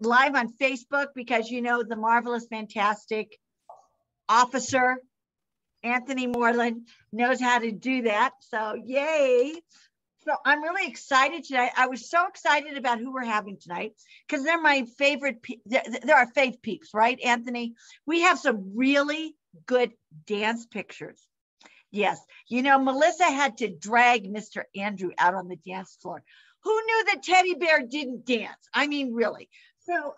live on Facebook because, you know, the marvelous, fantastic officer, Anthony Moreland, knows how to do that. So yay. So I'm really excited tonight. I was so excited about who we're having tonight because they're my favorite. They're our fave peeps, right, Anthony? We have some really good dance pictures. Yes. You know, Melissa had to drag Mr. Andrew out on the dance floor. Who knew that teddy bear didn't dance? I mean, really. So,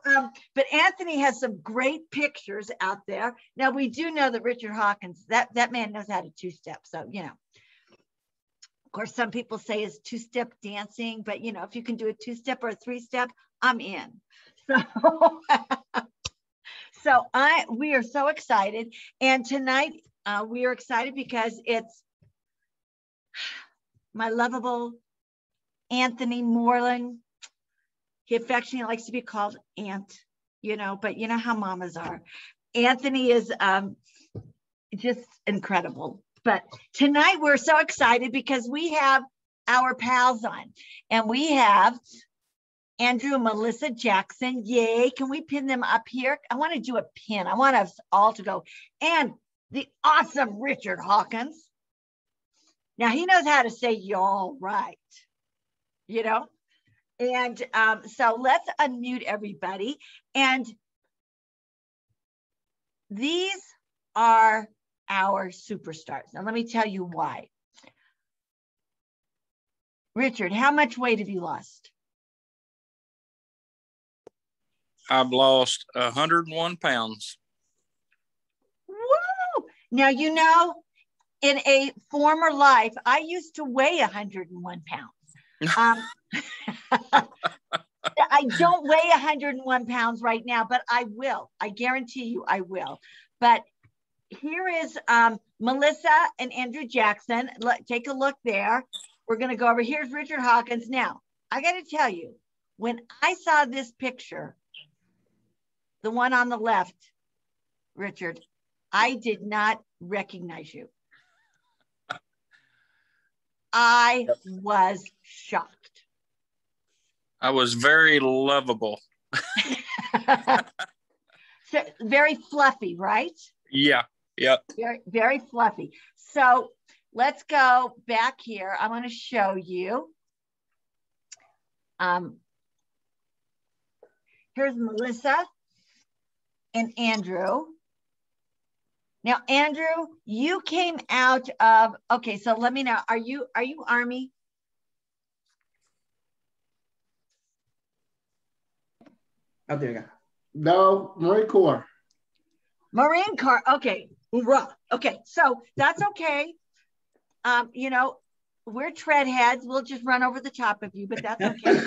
but Anthony has some great pictures out there. Now, we do know that Richard Hawkins, that man knows how to two-step. So, you know, of course, some people say it's two-step dancing, but, you know, if you can do a two-step or a three-step, I'm in. So, we are so excited. And tonight, we are excited because it's my lovable Anthony Moreland. He affectionately likes to be called Aunt, you know, but you know how mamas are. Anthony is just incredible. But tonight we're so excited because we have our pals on. And we have Andrew and Melissa Jackson. Yay. Can we pin them up here? I want to do a pin. I want us all to go. And the awesome Richard Hawkins. Now he knows how to say y'all right, you know? And so let's unmute everybody. And these are our superstars. Now, let me tell you why. Richard, how much weight have you lost? I've lost 101 pounds. Woo! Now, you know, in a former life, I used to weigh 101 pounds. I don't weigh 101 pounds right now, but I will. I guarantee you I will. But here is Melissa and Andrew Jackson. Take a look there. We're going to go over. Here's Richard Hawkins. Now, I got to tell you, when I saw this picture, the one on the left, Richard, I did not recognize you. I was shocked. I was very lovable. So, very fluffy, right? Yeah. Yep. Very, very fluffy. So let's go back here. I want to show you. Here's Melissa and Andrew. Now, Andrew, you came out of, okay, so let me know. Are you Army? Oh, there you go. No, Marine Corps. Marine Corps. Okay. Hoorah. Okay. So that's okay. You know, we're tread heads. We'll just run over the top of you, but that's okay.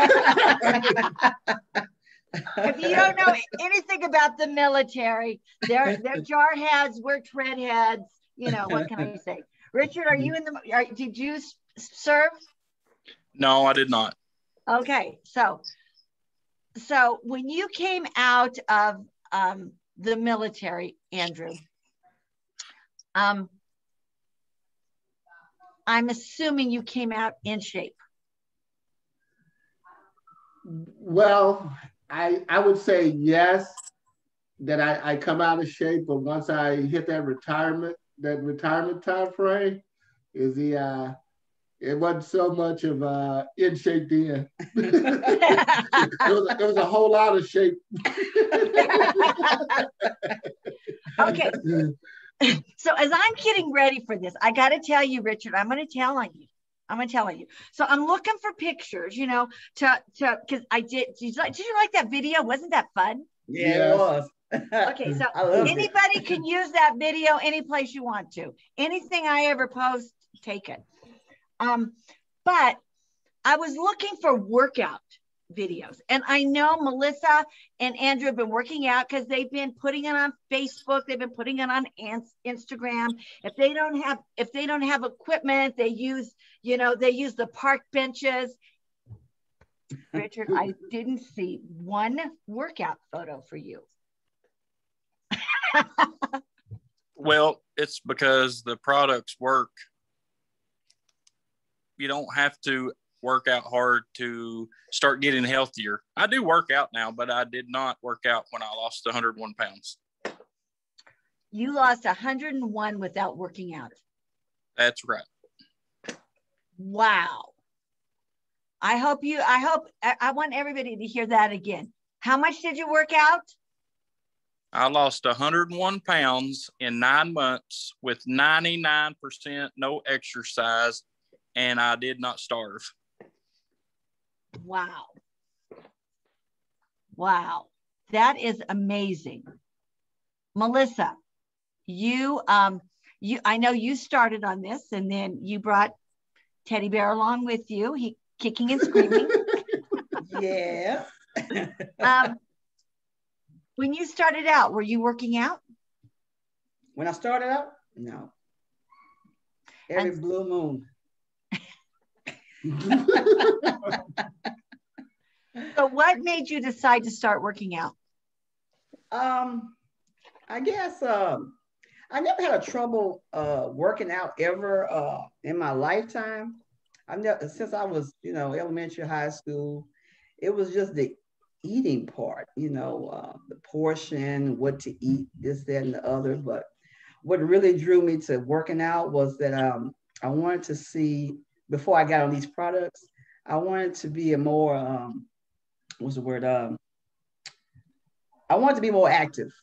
If you don't know anything about the military, they're jar heads. We're tread heads. You know, what can I say? Richard, are you in the, did you serve? No, I did not. Okay. So when you came out of the military, Andrew, I'm assuming you came out in shape. Well, I would say yes, that I come out of shape, but once I hit that retirement time frame, is it wasn't so much of in shape then. There was a whole lot of shape. Okay. So as I'm getting ready for this, I got to tell you, Richard, I'm going to tell on you. So I'm looking for pictures, you know, because I did. Did you like that video? Wasn't that fun? Yeah, it was. Okay, so anybody can use that video any place you want to. Anything I ever post, take it. But I was looking for workout videos, and I know Melissa and Andrew have been working out because they've been putting it on Facebook. They've been putting it on Instagram. If they don't have equipment, they use the park benches. Richard, I didn't see one workout photo for you. Well, it's because the products work. You don't have to work out hard to start getting healthier. I do work out now, but I did not work out when I lost 101 pounds. You lost 101 without working out. That's right. Wow. I want everybody to hear that again. How much did you work out? I lost 101 pounds in 9 months with 99% no exercise, and I did not starve. Wow. Wow. That is amazing. Melissa, I know you started on this, and then you brought Teddy Bear along with you. He kicking and screaming. Yes. When you started out, were you working out? When I started out, no. Every blue moon. So what made you decide to start working out? I guess I never had a trouble working out ever in my lifetime. Since I was, elementary, high school, it was just the eating part, the portion, what to eat, this, that, and the other. But what really drew me to working out was that I wanted to see, before I got on these products, I wanted to be a more, what's the word? I wanted to be more active.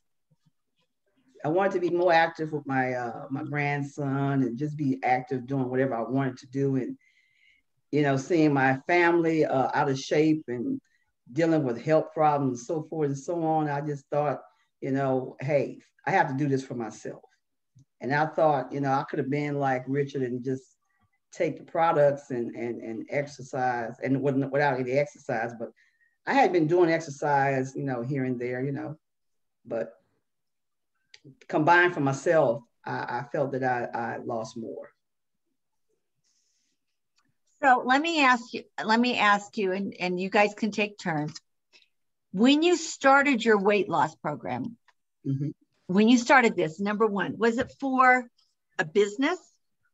I wanted to be more active with my my grandson and just be active doing whatever I wanted to do. And, seeing my family out of shape and dealing with health problems and so forth and so on, I just thought, hey, I have to do this for myself. And I thought, I could have been like Richard and just take the products and exercise, and without any exercise, but I had been doing exercise, here and there, but combined for myself, I felt that I lost more. So let me ask you, and you guys can take turns. When you started your weight loss program, Mm-hmm. when you started this, number one, was it for a business?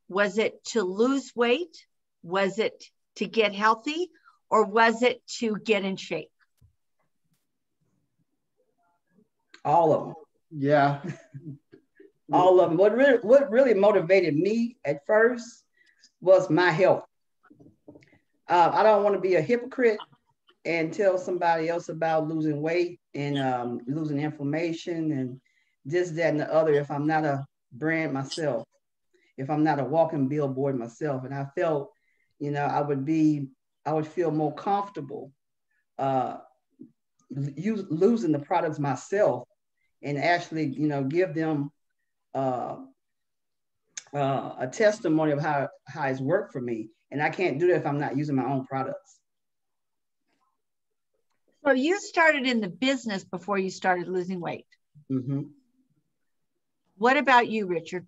Was it to lose weight? Was it to get healthy? Or was it to get in shape? All of them. Yeah. All of them. What really motivated me at first was my health. I don't want to be a hypocrite and tell somebody else about losing weight and losing inflammation and this, that, and the other if I'm not a brand myself, if I'm not a walking billboard myself. And I felt, I would feel more comfortable losing the products myself and actually, give them a testimony of how it's worked for me. And I can't do that if I'm not using my own products. So you started in the business before you started losing weight. Mm-hmm. What about you, Richard?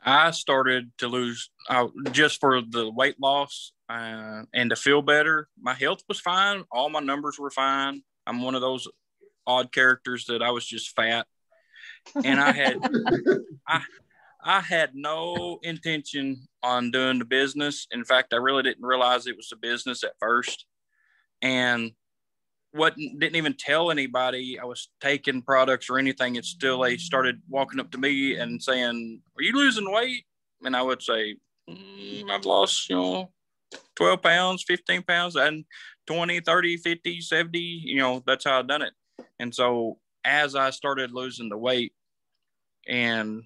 I started to lose just for the weight loss and to feel better. My health was fine. All my numbers were fine. I'm one of those odd characters that I was just fat. And I had no intention on doing the business. In fact, I really didn't realize it was a business at first. And didn't even tell anybody I was taking products or anything. It's still, they started walking up to me and saying, "Are you losing weight?" And I would say, "I've lost, 12 pounds, 15 pounds, and 20, 30, 50, 70, that's how I've done it." And so as I started losing the weight and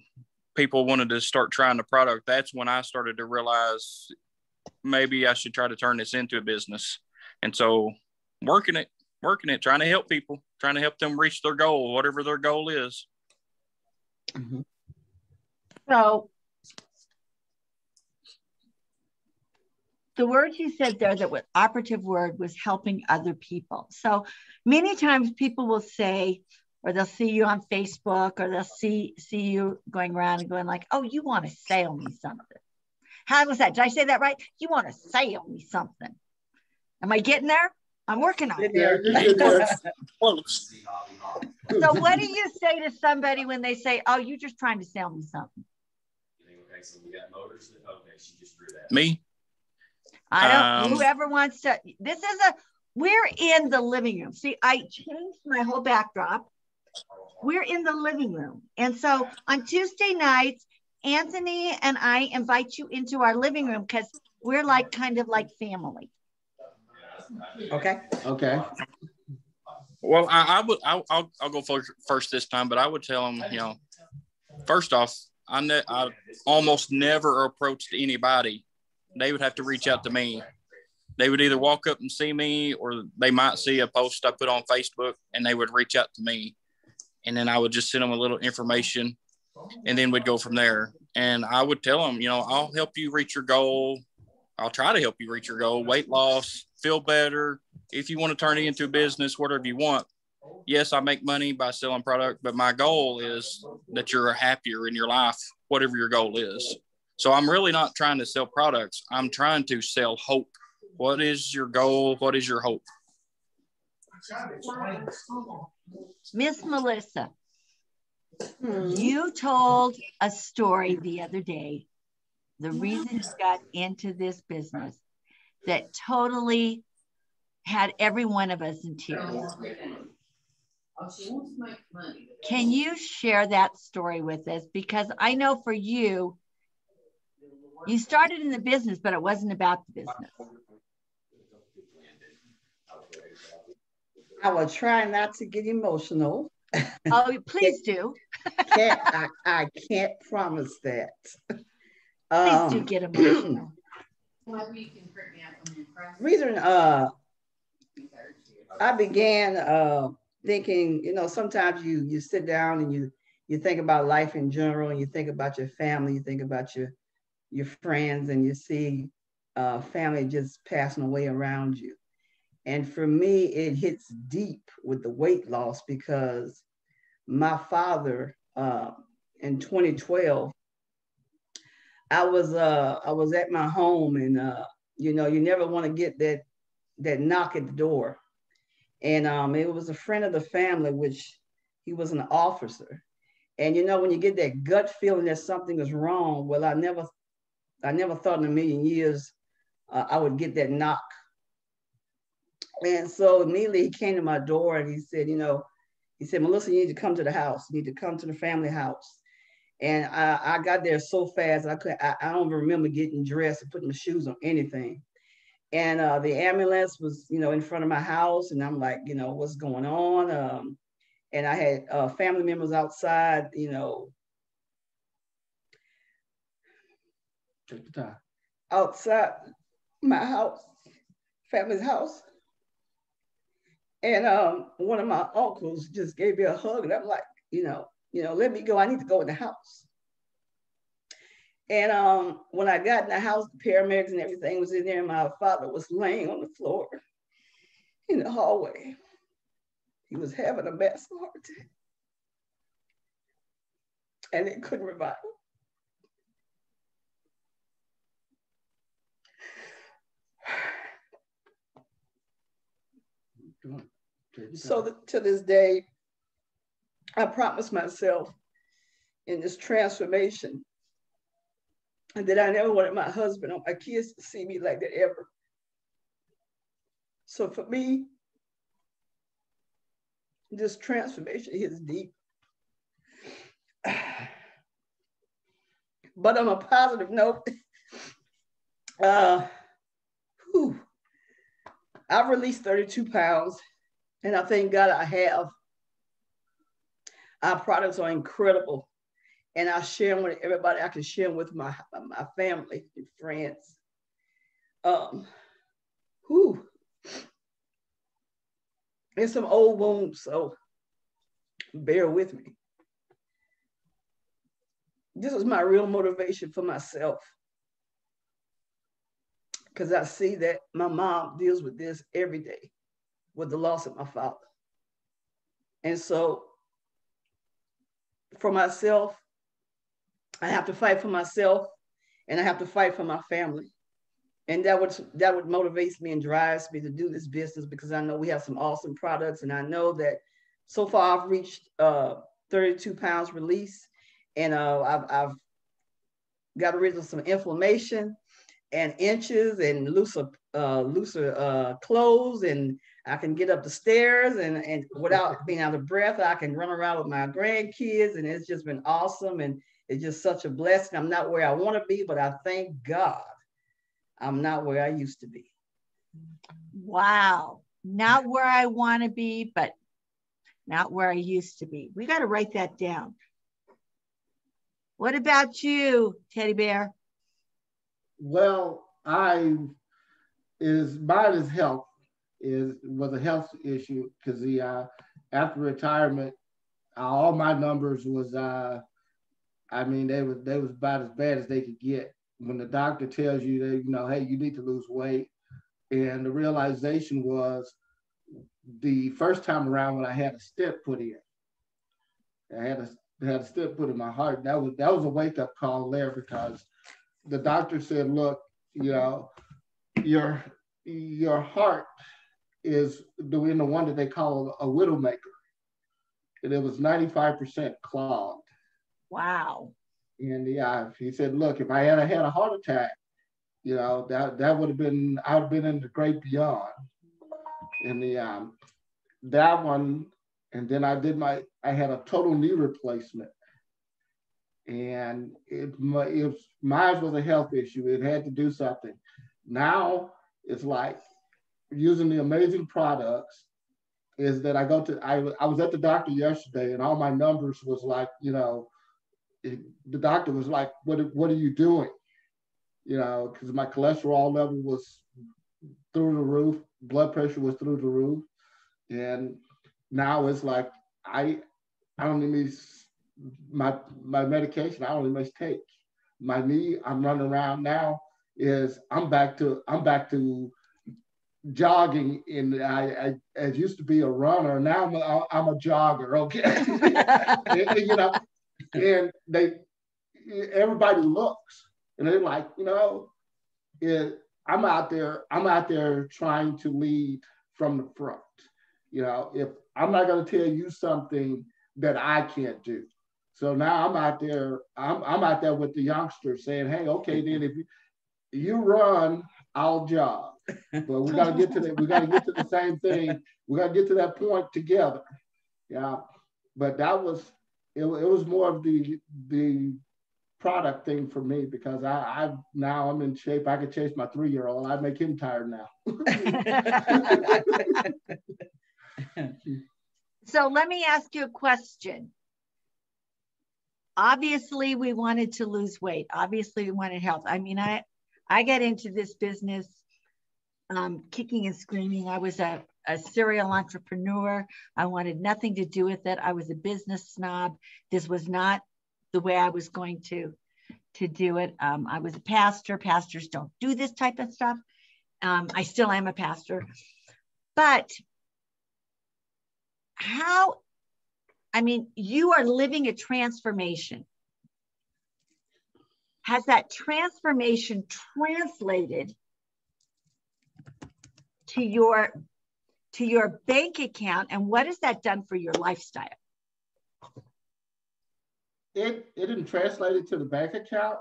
people wanted to start trying the product, that's when I started to realize maybe I should try to turn this into a business. And so working it, trying to help people, trying to help them reach their goal, whatever their goal is. Mm-hmm. So the word you said there, that was operative word, was helping other people. So many times people will say, or they'll see you on Facebook, or they'll see you going around and going like, "Oh, you want to sell me something." How was that? Did I say that right? You want to sell me something. Am I getting there? I'm working on it. So what do you say to somebody when they say, "Oh, you're just trying to sell me something"? Me? I don't, whoever wants to, we're in the living room. See, I changed my whole backdrop. We're in the living room. And so on Tuesday nights, Anthony and I invite you into our living room because we're like kind of like family. Okay. Okay. Well, I'll go first this time, but I would tell them, you know, first off, I almost never approached anybody. They would have to reach out to me. They would either walk up and see me, or they might see a post I put on Facebook and they would reach out to me. And then I would just send them a little information, and then we'd go from there. And I would tell them, you know, I'll help you reach your goal. I'll try to help you reach your goal, weight loss, feel better. If you want to turn it into a business, whatever you want. Yes, I make money by selling product, but my goal is that you're happier in your life, whatever your goal is. So I'm really not trying to sell products. I'm trying to sell hope. What is your goal? What is your hope? Miss Melissa, you told a story the other day, the reason you got into this business, that totally had every one of us in tears. Can you share that story with us? Because I know for you, you started in the business, but it wasn't about the business. I will try not to get emotional. Oh, please do. I can't promise that. Please do get emotional. Reason I began thinking, you know, sometimes you sit down and you think about life in general, and you think about your family, you think about your friends, and you see family just passing away around you. And for me, it hits deep with the weight loss, because my father in 2012, I was at my home, and you know, you never want to get that knock at the door. And it was a friend of the family, which he was an officer. And you know, when you get that gut feeling that something is wrong, well, I never thought in a million years I would get that knock. And so immediately he came to my door and he said, Melissa, you need to come to the house. You need to come to the family house. And I got there so fast, I don't remember getting dressed and putting my shoes on, anything. And the ambulance was, you know, in front of my house, and I'm like, you know, what's going on? And I had family members outside, you know, take the time, outside my house, family's house. And one of my uncles just gave me a hug, and I'm like, you know, let me go. I need to go in the house. And when I got in the house, the paramedics and everything was in there, and my father was laying on the floor in the hallway. He was having a massive heart attack, and they couldn't revive him. So to this day, I promised myself in this transformation and that I never wanted my husband or my kids to see me like that ever. So for me, this transformation hits deep. But on a positive note, I've released 32 pounds, and I thank God I have. Our products are incredible, and I share them with everybody. I can share them with my family and friends. There's some old wounds, so bear with me. This is my real motivation for myself, because I see that my mom deals with this every day, with the loss of my father. And so for myself, I have to fight for myself, and I have to fight for my family. And that would motivate me and drives me to do this business, because I know we have some awesome products, and I know that so far I've reached 32 pounds release, and I've got rid of some inflammation, and inches and looser clothes, and I can get up the stairs and without being out of breath. I can run around with my grandkids, and it's just been awesome, and it's just such a blessing. I'm not where I want to be, but I thank God I'm not where I used to be. Wow. Not where I want to be, but not where I used to be. We got to write that down. What about you, Teddy Bear? Well, mine is health. Was a health issue because after retirement, all my numbers was I mean they was about as bad as they could get. When the doctor tells you that, you know, hey, you need to lose weight, and the realization was the first time around when I had a stent put in. I had a stent put in my heart. That was a wake up call there, because the doctor said, look, you know, your heart is doing the one that they call a widowmaker, and it was 95% clogged. Wow. And he said, look, if I had had a heart attack, you know, that would have been, I would have been in the great beyond. And that one, and then I had a total knee replacement, and mine was a health issue. It had to do something. Now it's like using the amazing products. Is that I was at the doctor yesterday, and all my numbers was like, you know, the doctor was like, what are you doing? You know, because my cholesterol level was through the roof, blood pressure was through the roof, and now it's like I don't even my medication. I don't even take my knee. I'm running around now. I'm back to jogging, and I used to be a runner. Now I'm a jogger. Okay, and, you know, and everybody looks, and they're like, you know, I'm out there trying to lead from the front. You know, if I'm not going to tell you something that I can't do. So now I'm out there with the youngsters saying, hey, okay, then if you run, I'll jog. But we got to get to the same thing. We got to get to that point together. Yeah. But it was more of the product thing for me, because now I'm in shape. I could chase my 3-year-old. I'd make him tired now. So let me ask you a question. Obviously, we wanted to lose weight. Obviously, we wanted health. I mean, I got into this business kicking and screaming. I was a serial entrepreneur. I wanted nothing to do with it. I was a business snob. This was not the way I was going to do it. I was a pastor. Pastors don't do this type of stuff. I still am a pastor. But you are living a transformation. Has that transformation translated to your bank account, and what has that done for your lifestyle? It didn't translate it to the bank account,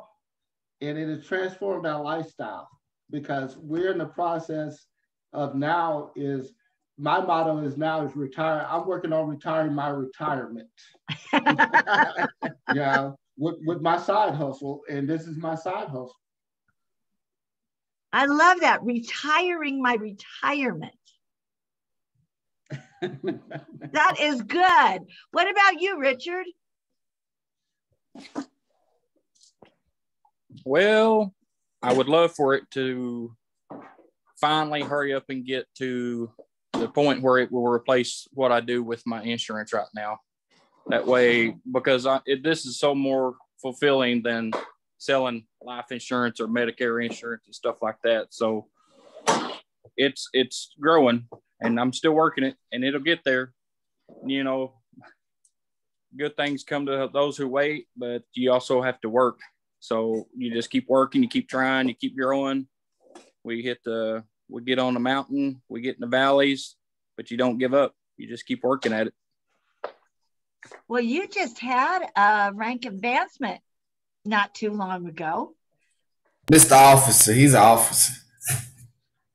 and it has transformed our lifestyle, because we're in the process of my motto is retire. I'm working on retiring my retirement. Yeah, with my side hustle, and this is my side hustle. I love that, retiring my retirement. That is good. What about you, Richard? Well, I would love for it to finally hurry up and get to the point where it will replace what I do with my insurance right now. That way, because this is so more fulfilling than selling life insurance or Medicare insurance and stuff like that. So it's growing, and I'm still working it, and it'll get there. You know, good things come to those who wait, but you also have to work. So you just keep working, you keep trying, you keep growing. We get on the mountain, we get in the valleys, but you don't give up. You just keep working at it. Well, you just had a rank advancement not too long ago. Mr. Officer. He's an officer.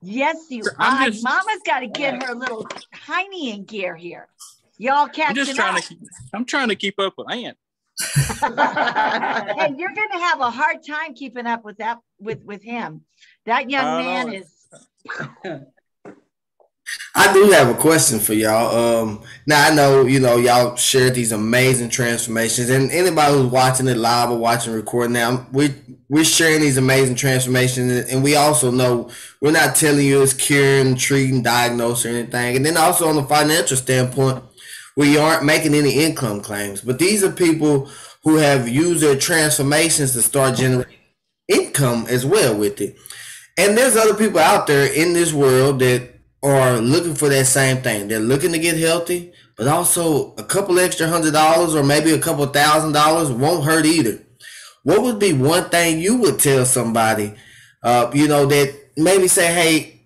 Yes, you I'm are. just- Mama's got to get her little tiny in gear here. Y'all catching up. I'm trying to keep up with Aunt. And you're going to have a hard time keeping up with that with him. That young man is. I do have a question for y'all. Now I know y'all shared these amazing transformations, and anybody who's watching it live or watching recording now, we're sharing these amazing transformations, and we also know we're not telling you it's curing, treating, diagnosing, or anything. And then also on the financial standpoint, we aren't making any income claims, but these are people who have used their transformations to start generating income as well with it. And there's other people out there in this world that are looking for that same thing. They're looking to get healthy, but also a couple extra $100 or maybe a couple $1,000 won't hurt either. What would be one thing you would tell somebody, that maybe say, hey,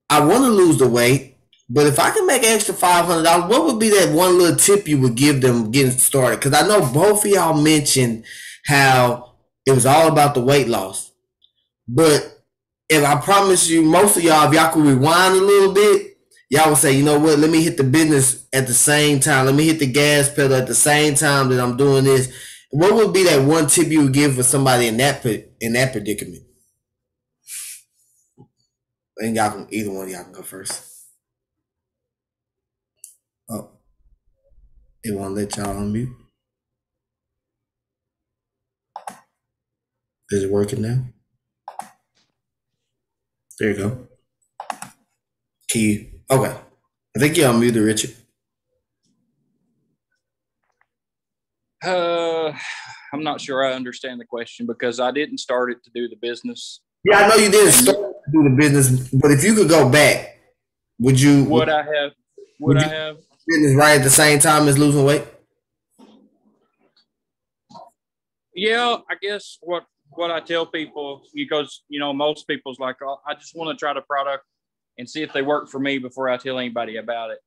I want to lose the weight, but if I can make an extra $500, what would be that one little tip you would give them getting started? Because I know both of y'all mentioned how it was all about the weight loss. But if I promise you, most of y'all, if y'all could rewind a little bit, y'all would say, you know what, let me hit the business at the same time. Let me hit the gas pedal at the same time that I'm doing this. What would be that one tip you would give for somebody in that predicament? And y'all can, either one of y'all can go first. Oh, it won't let y'all unmute. Is it working now? There you go. Okay. I think you're unmuted, Richard. I'm not sure I understand the question because I didn't start it to do the business. Yeah, I know you didn't start to do the business, but if you could go back, would you? Would I have business right at the same time as losing weight? Yeah, I guess what I tell people, because most people's like, oh, I just want to try the product and see if they work for me before I tell anybody about it.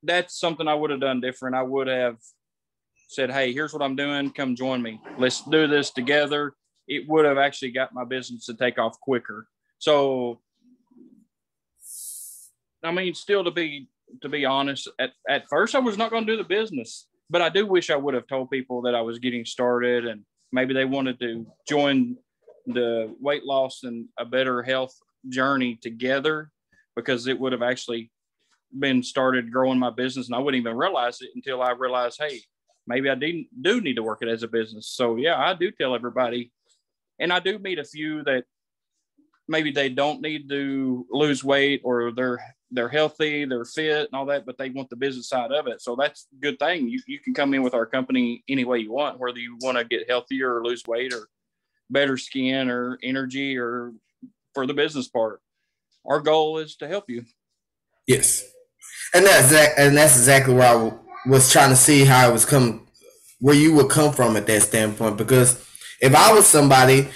That's something I would have done different. I would have said, hey, here's what I'm doing. Come join me. Let's do this together. It would have actually got my business to take off quicker. So, I mean, still to be honest, at first I was not going to do the business, but I do wish I would have told people that I was getting started and maybe they wanted to join the weight loss and a better health journey together, because it would have actually been started growing my business. And I wouldn't even realize it until I realized, hey, maybe I do need to work it as a business. So yeah, I do tell everybody, and I do meet a few that maybe they don't need to lose weight, or they're healthy, they're fit and all that, but they want the business side of it. So that's a good thing. You can come in with our company any way you want, whether you want to get healthier or lose weight or better skin or energy or for the business part. Our goal is to help you. Yes. And that's exactly where I was trying to see how it was where you would come from at that standpoint. Because if I was somebody,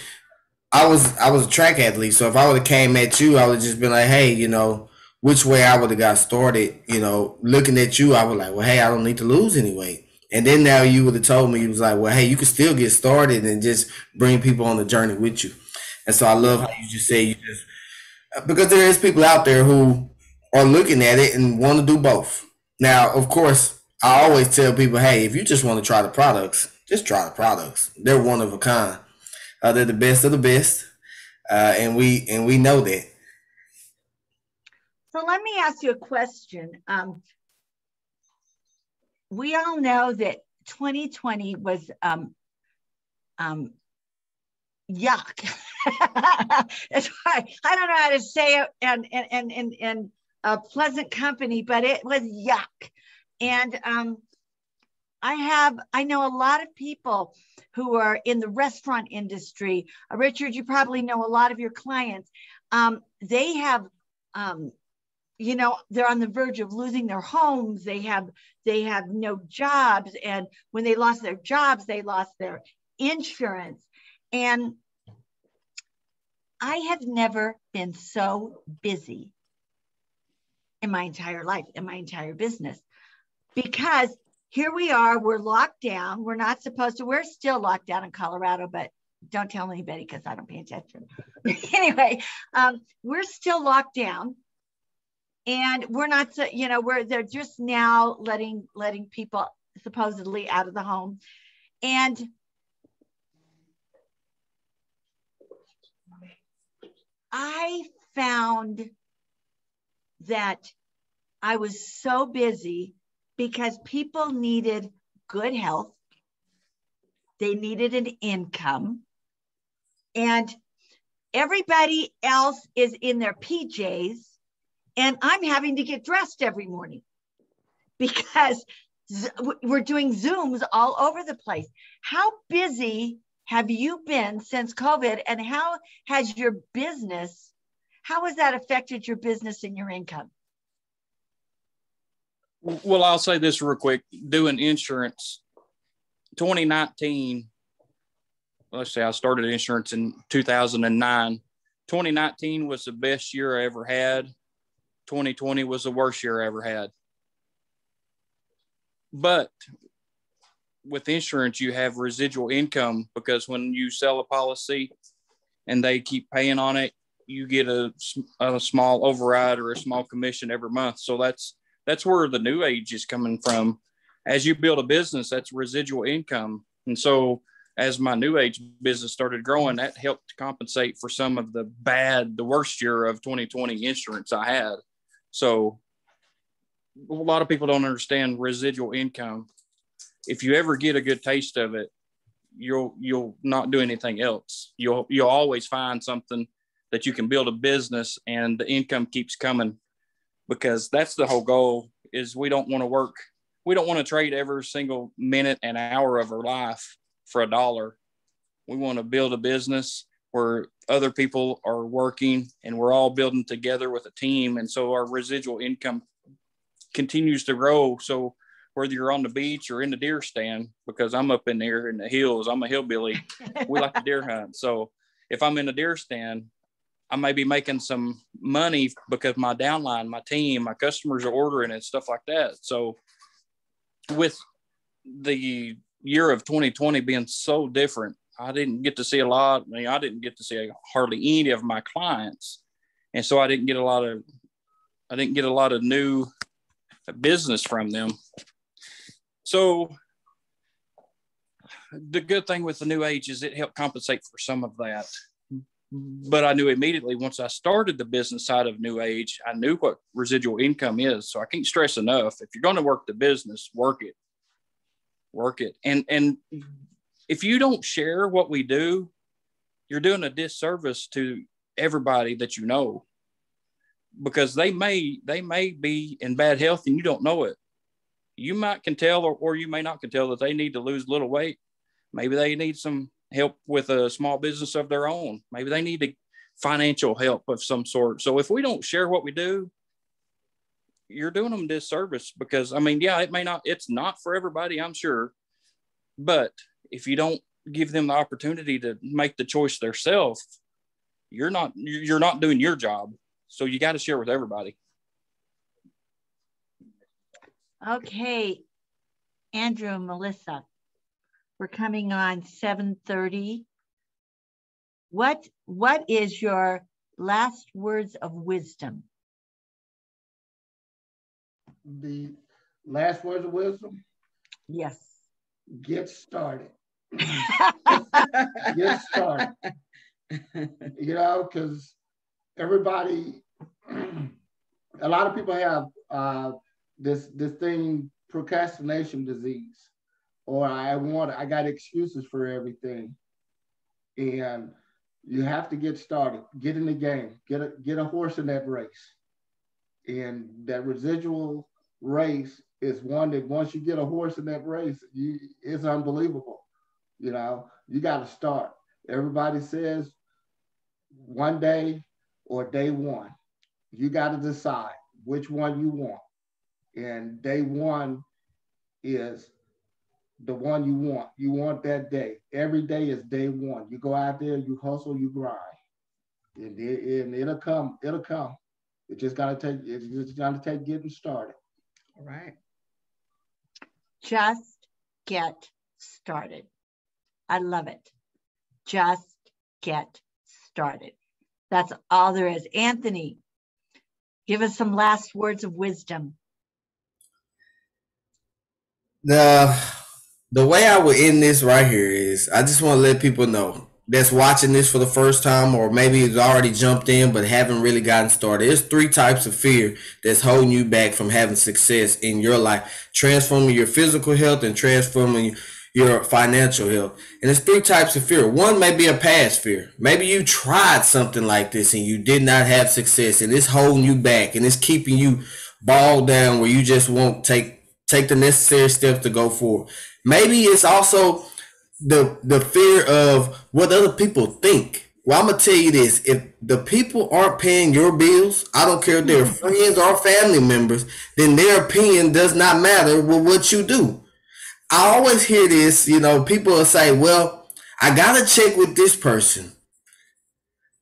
I was a track athlete. So if I would have came at you, I would have just been like, hey, which way I would have got started, looking at you, I was like, well, hey, I don't need to lose any weight. And then now you would have told me, you was like, well, hey, you can still get started and just bring people on the journey with you. And so I love how you just say because there is people out there who are looking at it and want to do both. Now, of course, I always tell people, hey, if you just want to try the products, just try the products. They're one of a kind. They're the best of the best. And we know that. So let me ask you a question. We all know that 2020 was yuck. That's why I don't know how to say it in a pleasant company, but it was yuck. And I know a lot of people who are in the restaurant industry. Richard, you probably know a lot of your clients. They have they're on the verge of losing their homes. They have no jobs. And when they lost their jobs, they lost their insurance. And I have never been so busy in my entire life, in my entire business, because here we are, we're locked down. We're not supposed to, we're still locked down in Colorado, but don't tell anybody because I don't pay attention. Anyway, we're still locked down, and we're not, they're just now letting people supposedly out of the home. And I found that I was so busy because people needed good health. They needed an income. And everybody else is in their PJs. And I'm having to get dressed every morning because we're doing Zooms all over the place. How busy have you been since COVID, and how has your business, how has that affected your business and your income? Well, I'll say this real quick. Doing insurance, 2019, let's say I started insurance in 2009. 2019 was the best year I ever had. 2020 was the worst year I ever had. But with insurance, you have residual income, because when you sell a policy and they keep paying on it, you get a small override or a small commission every month. So that's where the new age is coming from. As you build a business, that's residual income. And so as my new age business started growing, that helped compensate for some of the worst year of 2020 insurance I had. So a lot of people don't understand residual income. If you ever get a good taste of it, you'll not do anything else. You'll always find something that you can build a business and the income keeps coming, because that's the whole goal. Is we don't want to work. We don't want to trade every single minute and hour of our life for $1. We want to build a business where other people are working and we're all building together with a team. And so our residual income continues to grow. So whether you're on the beach or in the deer stand, because I'm up in there in the hills, I'm a hillbilly. We like to deer hunt. So if I'm in the deer stand, I may be making some money because my downline, my team, my customers are ordering and stuff like that. So with the year of 2020 being so different, I didn't get to see a lot. I didn't get to see hardly any of my clients. And so I didn't get a lot of new business from them. So the good thing with the new age is it helped compensate for some of that. But I knew immediately once I started the business side of new age, I knew what residual income is. So I can't stress enough, if you're going to work the business, work it. And if you don't share what we do, you're doing a disservice to everybody that you know, because they may be in bad health and you don't know it. You can tell, or you may not can tell, that they need to lose a little weight. Maybe they need some help with a small business of their own. Maybe they need financial help of some sort. So if we don't share what we do, you're doing them a disservice, because it's not for everybody, I'm sure. But if you don't give them the opportunity to make the choice themselves, you're not doing your job. So you got to share with everybody. Okay, Andrew and Melissa, we're coming on 7:30. What is your last words of wisdom? The last words of wisdom? Yes. Get started. Get started. Because everybody, a lot of people have this thing, procrastination disease, or I got excuses for everything. And you have to get started, get in the game, get a horse in that race. And that residual race is one that once you get a horse in that race, it's unbelievable. You got to start. Everybody says one day or day one. You got to decide which one you want. And day one is the one you want. You want that day. Every day is day one. You go out there, you hustle, you grind. And it'll come. It'll come. It's just gotta take getting started. All right. Just get started. I love it. Just get started. That's all there is. Anthony, give us some last words of wisdom. The way I would end this right here is I just want to let people know that's watching this for the first time, or maybe it's already jumped in but haven't really gotten started. There's 3 types of fear that's holding you back from having success in your life, transforming your physical health and transforming your financial health. And there's 3 types of fear. One may be a past fear. Maybe you tried something like this and you did not have success, and it's holding you back and it's keeping you bogged down where you just won't take the necessary steps to go forward. Maybe it's also the fear of what other people think. Well, I'm gonna tell you this: if the people aren't paying your bills, I don't care if they're friends or family members, then their opinion does not matter with what you do. I always hear this, people will say, well, I gotta check with this person.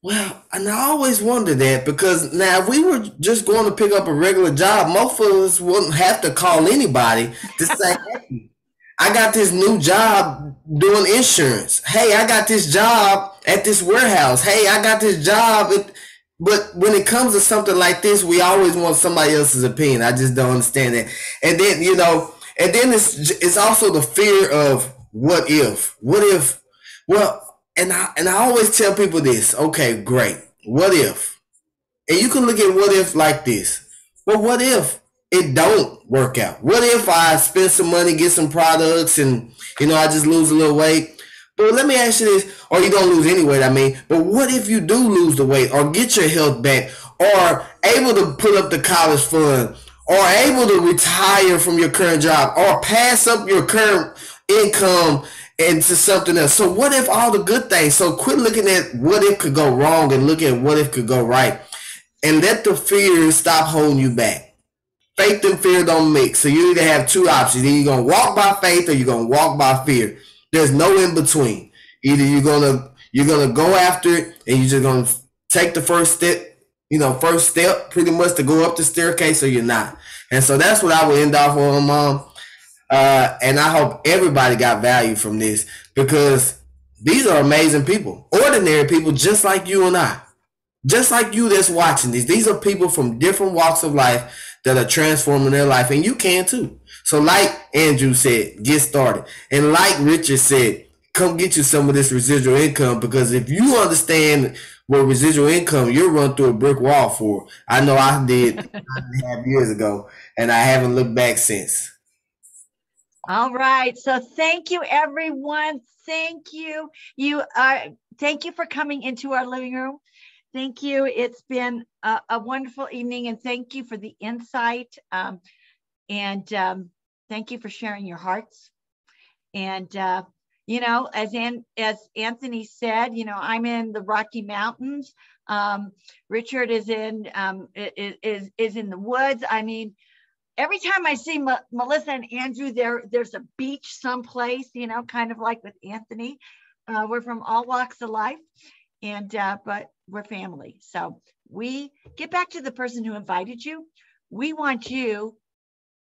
Well, and I always wonder that, because now if we were just going to pick up a regular job, most of us wouldn't have to call anybody to say, hey, I got this new job doing insurance. Hey, I got this job at this warehouse. Hey, I got this job. But when it comes to something like this, we always want somebody else's opinion. I just don't understand that. And then, and then it's also the fear of what if? Well, and I always tell people this. Okay, great. What if? And you can look at what if like this. Well, what if it don't work out? What if I spend some money, get some products, and I just lose a little weight? But let me ask you this, or you don't lose any weight, but what if you do lose the weight or get your health back, or able to put up the college fund, or able to retire from your current job, or pass up your current income into something else? So what if all the good things? So quit looking at what if could go wrong and look at what if could go right, and let the fear stop holding you back. Faith and fear don't mix. So you either have 2 options. Either you're going to walk by faith or you're going to walk by fear. There's no in between. Either you're gonna go after it and you're just gonna take the first step pretty much to go up the staircase, or you're not. And so that's what I would end off on, Mom. And I hope everybody got value from this, because these are amazing people, ordinary people just like you and I. Just like you that's watching this. These are people from different walks of life that are transforming their life, and you can too. So like Andrew said, get started. And like Richard said, come get you some of this residual income, because if you understand what residual income, you'll run through a brick wall for. I know I did 9.5 years ago, and I haven't looked back since. All right. So thank you, everyone. Thank you. Thank you for coming into our living room. Thank you. It's been a wonderful evening, and thank you for the insight. And thank you for sharing your hearts. And, as Anthony said, I'm in the Rocky Mountains. Richard is in the woods. I mean, every time I see Melissa and Andrew, there's a beach someplace, kind of like with Anthony. We're from all walks of life, and but we're family. So we get back to the person who invited you. We want you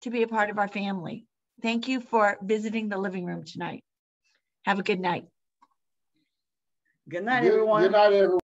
to be a part of our family. Thank you for visiting the living room tonight. Have a good night. Good night, everyone. Good night, everyone.